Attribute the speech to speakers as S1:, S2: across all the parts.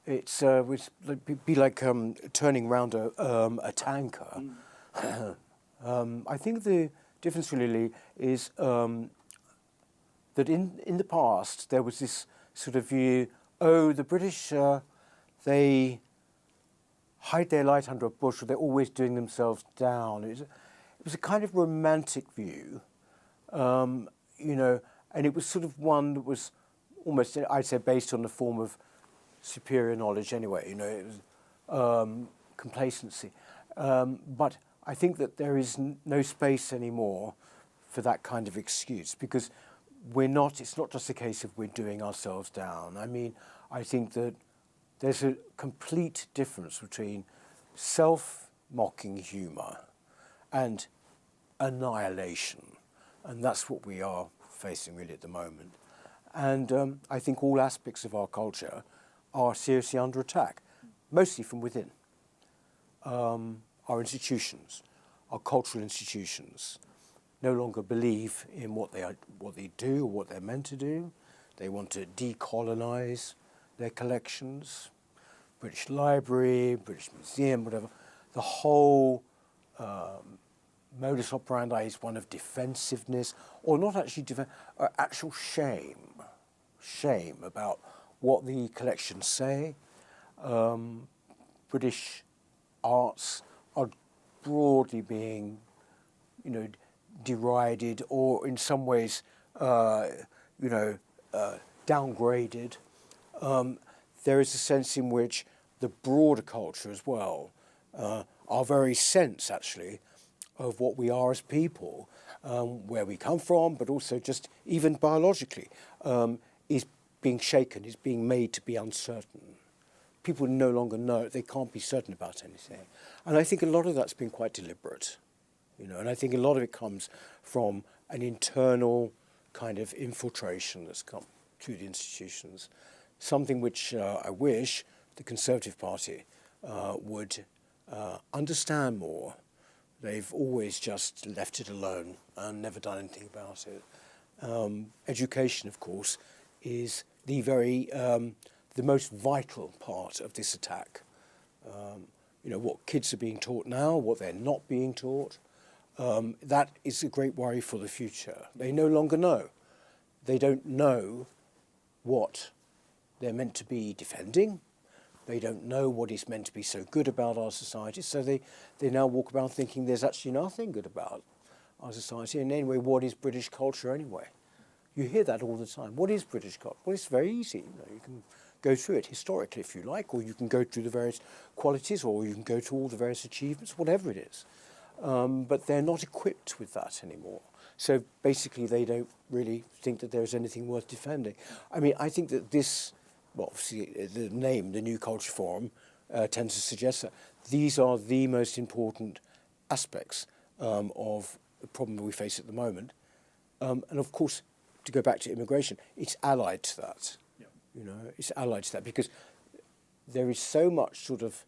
S1: It's would be like turning around a tanker. I think the difference really is that in the past there was this sort of view, oh, the British, they hide their light under a bush, or they're always doing themselves down. It was a kind of romantic view, and it was sort of one that was almost, I'd say, based on the form of superior knowledge anyway, it was complacency. But I think that there is no space anymore for that kind of excuse, because it's not just a case of we're doing ourselves down. I mean, I think that there's a complete difference between self-mocking humour and annihilation. And that's what we are facing really at the moment. And I think all aspects of our culture are seriously under attack, mostly from within. Our institutions, our cultural institutions, no longer believe in what they do or what they're meant to do. They want to decolonise their collections, British Library, British Museum, whatever. The whole modus operandi is one of defensiveness, or not actually actual shame about what the collections say. British arts are broadly being, derided, or in some ways, downgraded. There is a sense in which the broader culture as well, our very sense actually of what we are as people, where we come from, but also just even biologically, is being shaken, is being made to be uncertain. People no longer know, they can't be certain about anything. And I think a lot of that's been quite deliberate, and I think a lot of it comes from an internal kind of infiltration that's come through the institutions, something which I wish the Conservative Party would understand more. They've always just left it alone and never done anything about it. Education, of course, is the most vital part of this attack. What kids are being taught now, what they're not being taught, that is a great worry for the future. They no longer know. They don't know what they're meant to be defending. They don't know what is meant to be so good about our society, so they now walk around thinking there's actually nothing good about our society. And anyway, what is British culture anyway? You hear that all the time. What is British culture? Well, it's very easy. You can go through it historically if you like, or you can go through the various qualities, or you can go to all the various achievements, whatever it is. But they're not equipped with that anymore. So basically they don't really think that there's anything worth defending. I mean, I think that this, well, obviously the name, the New Culture Forum, tends to suggest that these are the most important aspects of the problem we face at the moment. And of course, to go back to immigration, it's allied to that. Yeah. It's allied to that because there is so much sort of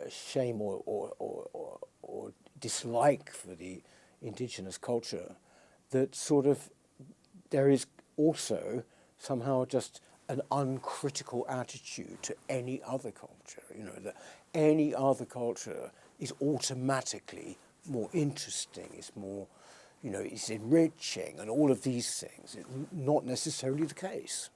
S1: shame or dislike for the indigenous culture that sort of there is also somehow just an uncritical attitude to any other culture. That any other culture is automatically more interesting, it's more, it's enriching, and all of these things. It's not necessarily the case.